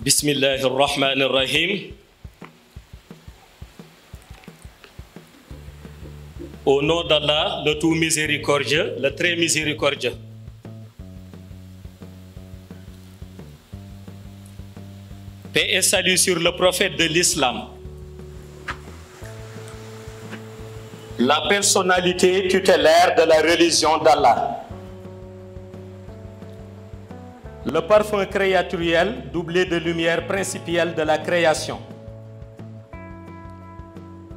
Bismillahirrahmanirrahim. Au nom d'Allah, le tout miséricordieux, le très miséricordieux. Paix et salut sur le prophète de l'islam. La personnalité tutélaire de la religion d'Allah. Le parfum créaturel doublé de lumière principielle de la création.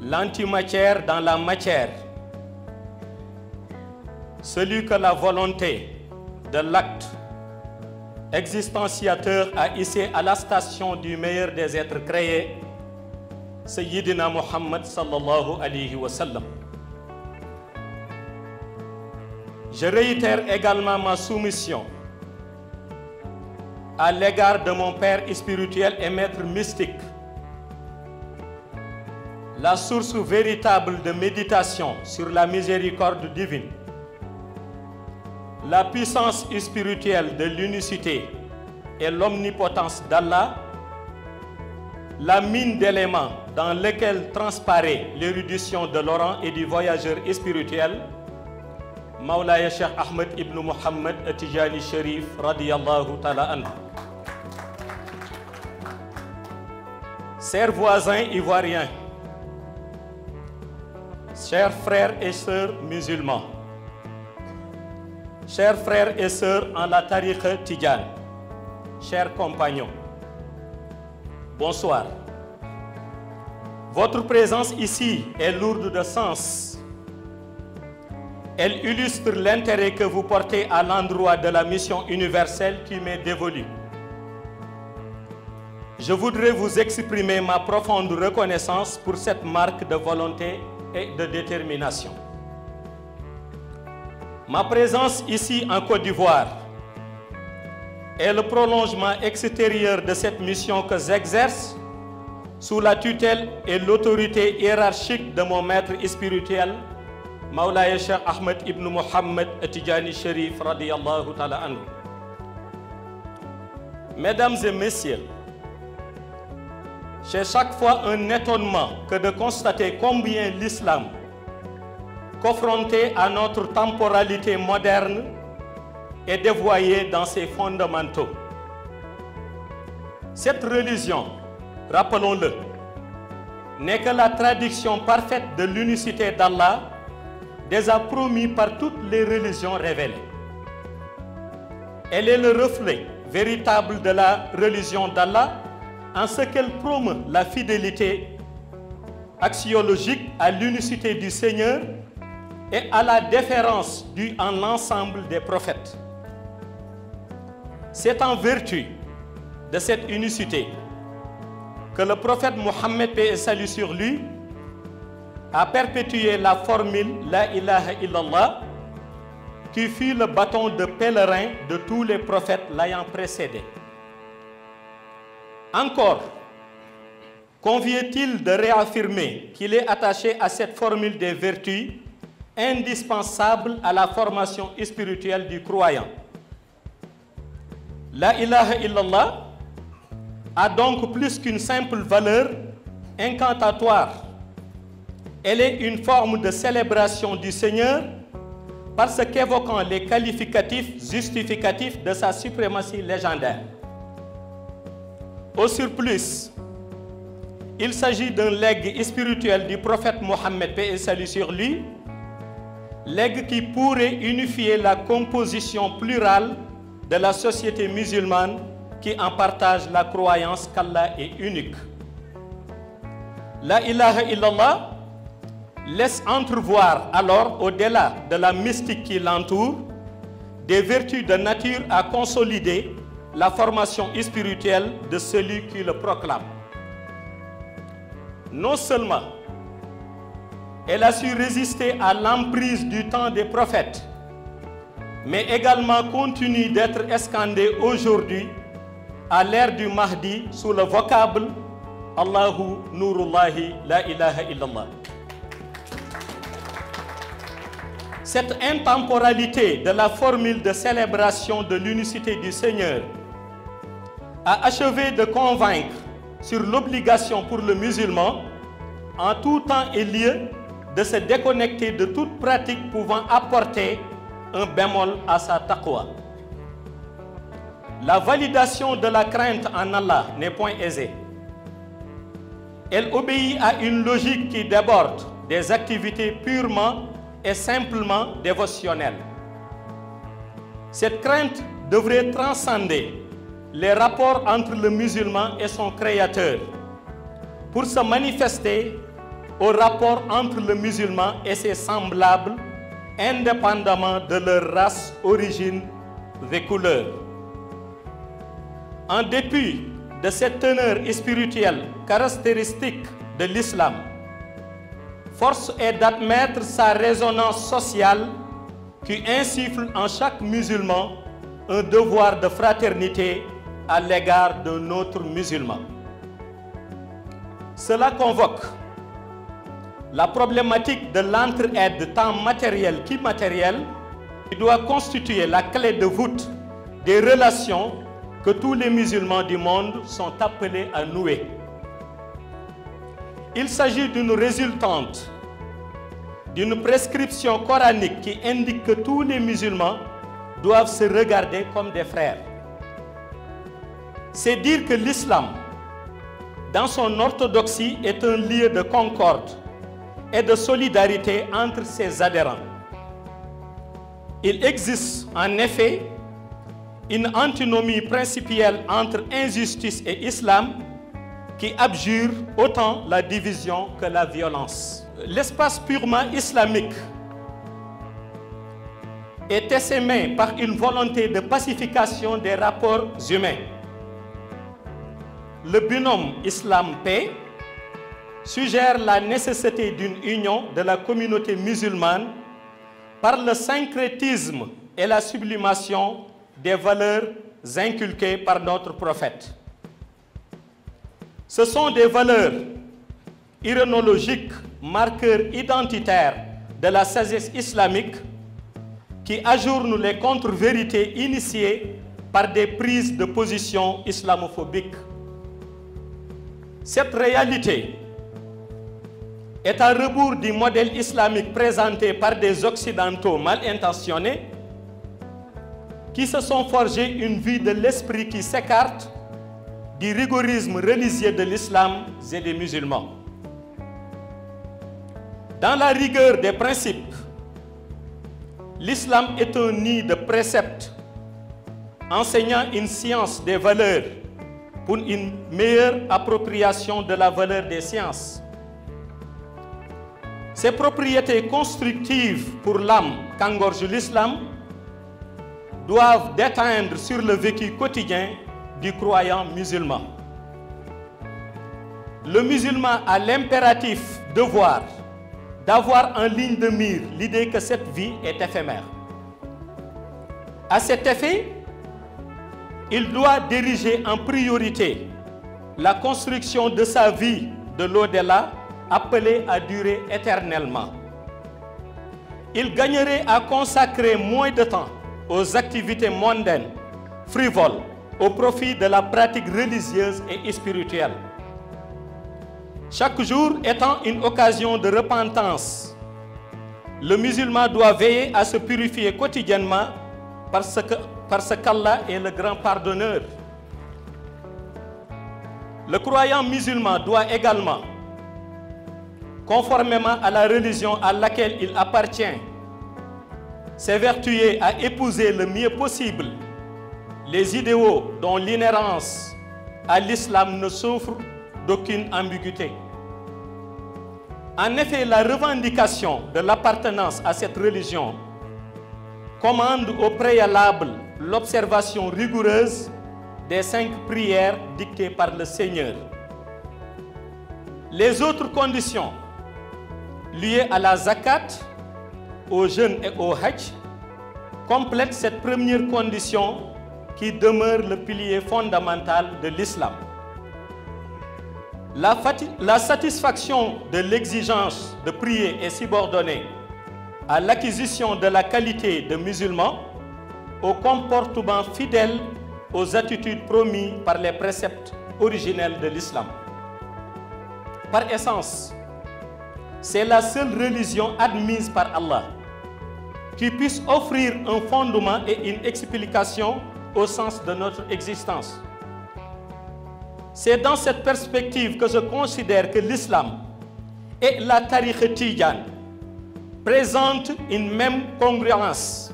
L'antimatière dans la matière. Celui que la volonté de l'acte existentiateur a hissé à la station du meilleur des êtres créés, Sayyidina Muhammad sallallahu alayhi wa sallam. Je réitère également ma soumission à l'égard de mon père spirituel et maître mystique, la source véritable de méditation sur la miséricorde divine, la puissance spirituelle de l'unicité et l'omnipotence d'Allah, la mine d'éléments dans laquelle transparaît l'érudition de l'Orient et du voyageur spirituel, Mawlaya Cheikh Ahmed ibn Muhammad Tijani Sharif radiyallahu ta'ala anhu. Chers voisins ivoiriens, chers frères et sœurs musulmans, chers frères et sœurs en la tariqa Tidjane, chers compagnons, bonsoir. Votre présence ici est lourde de sens. Elle illustre l'intérêt que vous portez à l'endroit de la mission universelle qui m'est dévolue. Je voudrais vous exprimer ma profonde reconnaissance pour cette marque de volonté et de détermination. Ma présence ici en Côte d'Ivoire est le prolongement extérieur de cette mission que j'exerce sous la tutelle et l'autorité hiérarchique de mon maître spirituel, Mawlaya Cheikh Ahmed ibn Muhammad Tijani Sharif radiyallahu ta'ala anhu. Mesdames et messieurs, c'est chaque fois un étonnement que de constater combien l'islam, confronté à notre temporalité moderne, est dévoyé dans ses fondamentaux. Cette religion, rappelons-le, n'est que la traduction parfaite de l'unicité d'Allah, déjà promis par toutes les religions révélées. Elle est le reflet véritable de la religion d'Allah en ce qu'elle promeut la fidélité axiologique à l'unicité du Seigneur et à la déférence due en l'ensemble des prophètes. C'est en vertu de cette unicité que le prophète Mohammed, paix et salut sur lui, a perpétué la formule La ilaha illallah, qui fut le bâton de pèlerin de tous les prophètes l'ayant précédé. Encore, convient-il de réaffirmer qu'il est attaché à cette formule des vertus indispensables à la formation spirituelle du croyant. La ilaha illallah a donc plus qu'une simple valeur incantatoire. Elle est une forme de célébration du Seigneur parce qu'évoquant les qualificatifs justificatifs de sa suprématie légendaire. Au surplus, il s'agit d'un legs spirituel du prophète Mohammed, paix et salut sur lui, legs qui pourrait unifier la composition plurale de la société musulmane qui en partage la croyance qu'Allah est unique. La ilaha illallah laisse entrevoir alors, au-delà de la mystique qui l'entoure, des vertus de nature à consolider la formation spirituelle de celui qui le proclame. Non seulement elle a su résister à l'emprise du temps des prophètes, mais également continue d'être escandée aujourd'hui à l'ère du Mahdi sous le vocable Allahu Nurullahi la ilaha illallah. Cette intemporalité de la formule de célébration de l'unicité du Seigneur a achevé de convaincre sur l'obligation pour le musulman, en tout temps et lieu, de se déconnecter de toute pratique pouvant apporter un bémol à sa taqwa. La validation de la crainte en Allah n'est point aisée. Elle obéit à une logique qui déborde des activités purement et simplement dévotionnelles. Cette crainte devrait transcender les rapports entre le musulman et son créateur pour se manifester au rapport entre le musulman et ses semblables, indépendamment de leur race, origine et couleur. En dépit de cette teneur spirituelle caractéristique de l'islam, force est d'admettre sa résonance sociale qui insuffle en chaque musulman un devoir de fraternité à l'égard d'un autre musulman. Cela convoque la problématique de l'entraide tant matérielle qu'immatérielle qui doit constituer la clé de voûte des relations que tous les musulmans du monde sont appelés à nouer. Il s'agit d'une résultante d'une prescription coranique qui indique que tous les musulmans doivent se regarder comme des frères. C'est dire que l'islam, dans son orthodoxie, est un lieu de concorde et de solidarité entre ses adhérents. Il existe en effet une antinomie principielle entre injustice et islam qui abjure autant la division que la violence. L'espace purement islamique est essaimé par une volonté de pacification des rapports humains. Le binôme islam-paix suggère la nécessité d'une union de la communauté musulmane par le syncrétisme et la sublimation des valeurs inculquées par notre prophète. Ce sont des valeurs irénologiques, marqueurs identitaires de la sagesse islamique qui ajournent les contre-vérités initiées par des prises de position islamophobiques. Cette réalité est à rebours du modèle islamique présenté par des occidentaux mal intentionnés qui se sont forgés une vie de l'esprit qui s'écarte du rigorisme religieux de l'islam et des musulmans. Dans la rigueur des principes, l'islam est un nid de préceptes enseignant une science des valeurs pour une meilleure appropriation de la valeur des sciences. Ces propriétés constructives pour l'âme qu'engorge l'islam doivent déteindre sur le vécu quotidien du croyant musulman. Le musulman a l'impératif devoir d'avoir en ligne de mire l'idée que cette vie est éphémère. À cet effet, il doit diriger en priorité la construction de sa vie de l'au-delà appelée à durer éternellement. Il gagnerait à consacrer moins de temps aux activités mondaines, frivoles, au profit de la pratique religieuse et spirituelle. Chaque jour étant une occasion de repentance, le musulman doit veiller à se purifier quotidiennement parce qu'Allah est le grand pardonneur. Le croyant musulman doit également, conformément à la religion à laquelle il appartient, s'évertuer à épouser le mieux possible les idéaux dont l'inhérence à l'islam ne souffre d'aucune ambiguïté. En effet, la revendication de l'appartenance à cette religion commande au préalable l'observation rigoureuse des 5 prières dictées par le Seigneur. Les autres conditions liées à la zakat, au jeûne et au hajj complètent cette première condition qui demeure le pilier fondamental de l'islam. La satisfaction de l'exigence de prier est subordonnée à l'acquisition de la qualité de musulman, au comportement fidèle aux attitudes promises par les préceptes originels de l'islam. Par essence, c'est la seule religion admise par Allah qui puisse offrir un fondement et une explication au sens de notre existence. C'est dans cette perspective que je considère que l'islam et la tariqa tidjane présentent une même congruence,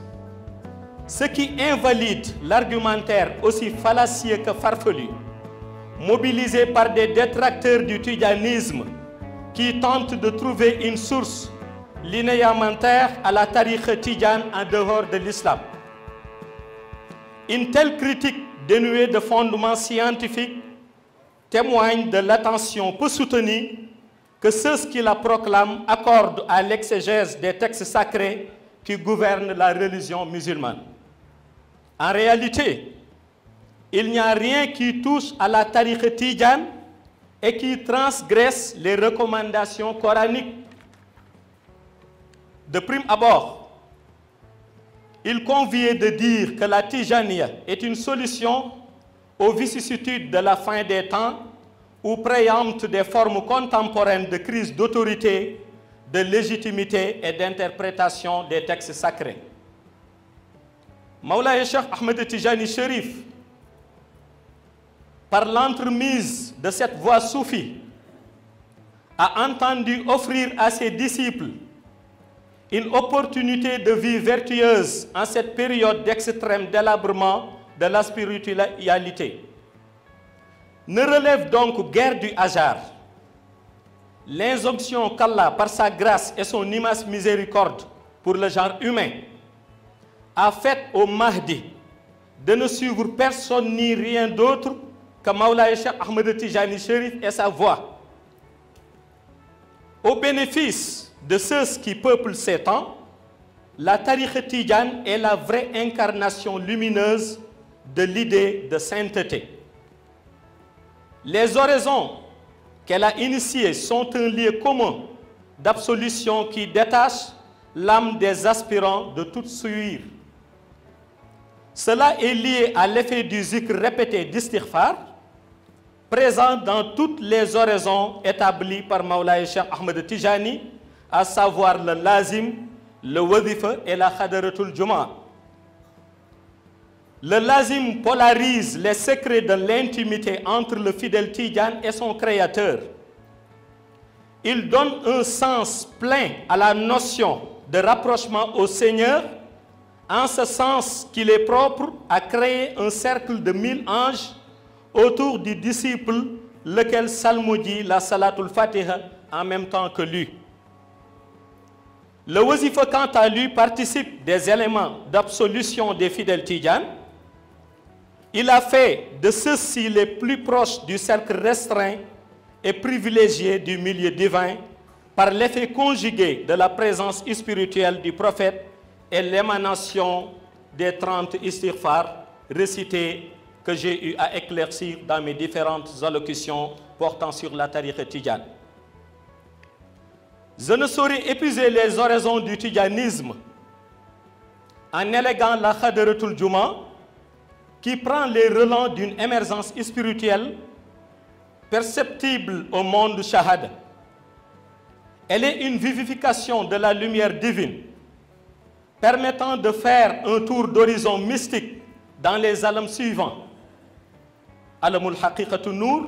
ce qui invalide l'argumentaire aussi fallacieux que farfelu, mobilisé par des détracteurs du tidjanisme qui tentent de trouver une source linéamentaire à la tariqa tidjane en dehors de l'islam. Une telle critique dénuée de fondements scientifiques témoigne de l'attention peu soutenue que ceux qui la proclament accordent à l'exégèse des textes sacrés qui gouvernent la religion musulmane. En réalité, il n'y a rien qui touche à la tariqa tidjane et qui transgresse les recommandations coraniques. De prime abord, il convient de dire que la Tijaniya est une solution aux vicissitudes de la fin des temps ou préempte des formes contemporaines de crise d'autorité, de légitimité et d'interprétation des textes sacrés. Mawlaye Cheikh Ahmed Tijani Cherif, par l'entremise de cette voie soufie, a entendu offrir à ses disciples une opportunité de vie vertueuse en cette période d'extrême délabrement de la spiritualité. Ne relève donc guère du hasard. L'injonction qu'Allah, par sa grâce et son immense miséricorde pour le genre humain, a faite au Mahdi de ne suivre personne ni rien d'autre que Mawlaye Cheikh Ahmed Tijani Cherif et sa voix. Au bénéfice de ceux qui peuplent ces temps, la tariqa tidjane est la vraie incarnation lumineuse de l'idée de sainteté. Les oraisons qu'elle a initiées sont un lieu commun d'absolution qui détache l'âme des aspirants de toute souillure. Cela est lié à l'effet du zikr répété d'istighfar, présent dans toutes les oraisons établies par Mawlaye Cheikh Ahmed Tijani, à savoir le lazim, le wadifa et la khadaratul juma. Le lazim polarise les secrets de l'intimité entre le fidèle tidjane et son créateur. Il donne un sens plein à la notion de rapprochement au Seigneur, en ce sens qu'il est propre à créer un cercle de 1000 anges autour du disciple, lequel salmodie la salatul fatiha en même temps que lui. Le wazifa, quant à lui, participe des éléments d'absolution des fidèles tidjanes. Il a fait de ceux-ci les plus proches du cercle restreint et privilégié du milieu divin par l'effet conjugué de la présence spirituelle du prophète et l'émanation des 30 istighfar récités que j'ai eu à éclaircir dans mes différentes allocutions portant sur la tariqa tidjane. Je ne saurais épuiser les oraisons du tidjanisme en éléguant la khadaratul juma qui prend les relents d'une émergence spirituelle perceptible au monde shahada. Elle est une vivification de la lumière divine permettant de faire un tour d'horizon mystique dans les alams suivants: alamul haqiqatu nour,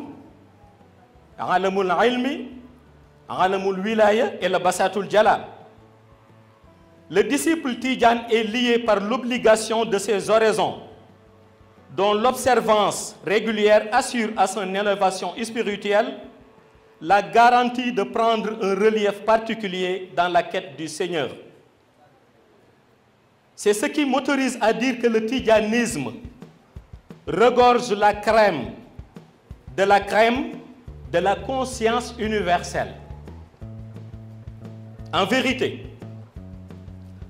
alamul ilmi, alamul wilaya et le basatul jalal. Le disciple tidjane est lié par l'obligation de ces oraisons, dont l'observance régulière assure à son élévation spirituelle la garantie de prendre un relief particulier dans la quête du Seigneur. C'est ce qui m'autorise à dire que le tidjanisme regorge la crème de la conscience universelle. En vérité,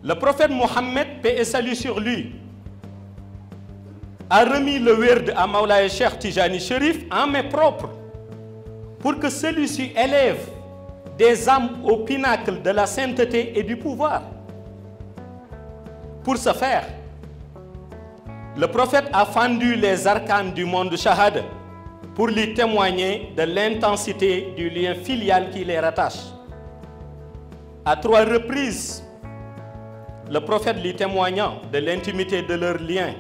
le prophète Mohammed, paix et salut sur lui, a remis le wird à Mawlaye Cheikh Tijani Cherif en main propre pour que celui-ci élève des âmes au pinacle de la sainteté et du pouvoir. Pour ce faire, Le prophète a fendu les arcanes du monde shahada pour lui témoigner de l'intensité du lien filial qui les rattache. À 3 reprises, le prophète lui témoignant de l'intimité de leur lien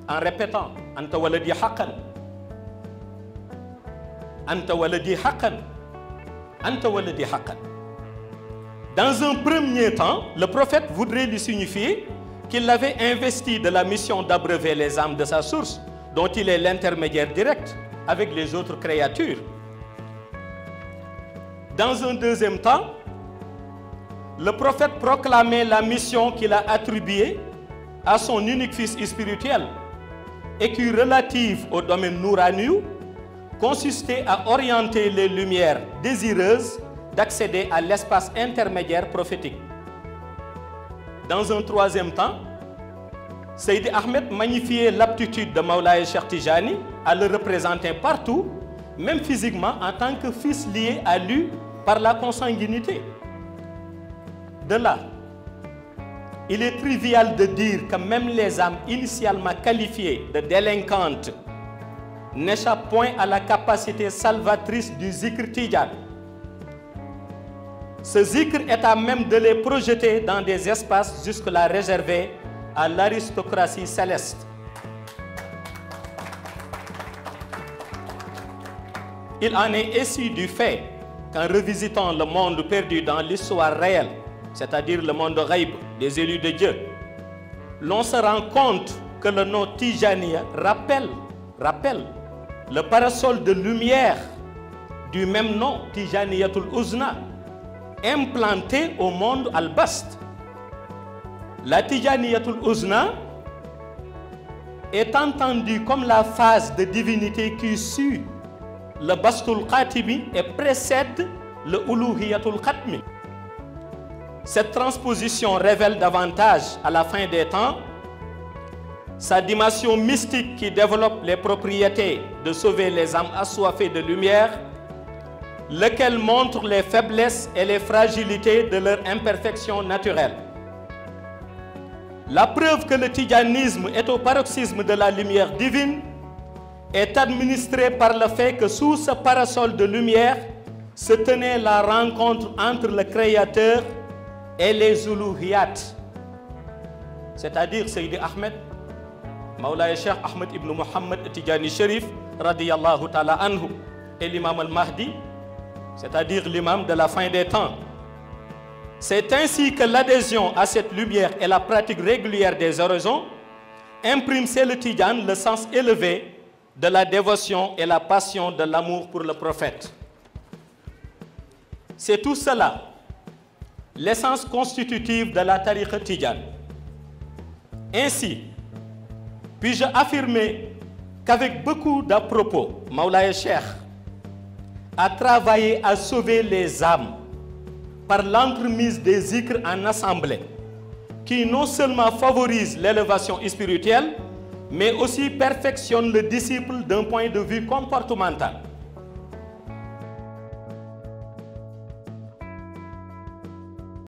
en répétant « Anta waladi haqqan, Anta waladi haqqan, Anta waladi haqqan ». Dans un premier temps, le prophète voudrait lui signifier qu'il l'avait investi de la mission d'abreuver les âmes de sa source, dont il est l'intermédiaire direct avec les autres créatures. Dans un deuxième temps, le prophète proclamait la mission qu'il a attribuée à son unique fils spirituel et qui, relative au domaine Nouraniou, consistait à orienter les lumières désireuses d'accéder à l'espace intermédiaire prophétique. Dans un troisième temps, Seydi Ahmed magnifiait l'aptitude de Maulaya Cheikh Tijani à le représenter partout, même physiquement en tant que fils lié à lui par la consanguinité. De là, il est trivial de dire que même les âmes initialement qualifiées de délinquantes n'échappent point à la capacité salvatrice du zikr Tijan. Ce zikr est à même de les projeter dans des espaces jusque-là réservés à l'aristocratie céleste. Il en est ainsi du fait qu'en revisitant le monde perdu dans l'histoire réelle, c'est-à-dire le monde ghaib des élus de Dieu, l'on se rend compte que le nom Tijaniya rappelle le parasol de lumière du même nom, Tijaniyatul Uzna, implanté au monde al-Bast. La Tijaniyatul Uzna est entendue comme la phase de divinité qui suit le Bastul Qatibi et précède le Uluhiyatul Khatmi. Cette transposition révèle davantage, à la fin des temps, sa dimension mystique qui développe les propriétés de sauver les âmes assoiffées de lumière, lequel montre les faiblesses et les fragilités de leur imperfection naturelle. La preuve que le tijanisme est au paroxysme de la lumière divine est administrée par le fait que sous ce parasol de lumière se tenait la rencontre entre le Créateur et les Uluhiyat, c'est-à-dire Seydi Ahmed, Maulaya Cheikh Ahmed ibn Muhammad Tijani Sharif, radiyallahu ta'ala anhu, et l'imam al-Mahdi, c'est-à-dire l'imam de la fin des temps. C'est ainsi que l'adhésion à cette lumière et la pratique régulière des oraisons impriment chez le Tijan le sens élevé de la dévotion et la passion de l'amour pour le prophète. C'est tout cela, l'essence constitutive de la tariqa Tijan. Ainsi, puis-je affirmer qu'avec beaucoup d'à-propos, Maulaya Cheikh a travaillé à sauver les âmes par l'entremise des zikrs en assemblée, qui non seulement favorise l'élévation spirituelle, mais aussi perfectionne le disciple d'un point de vue comportemental.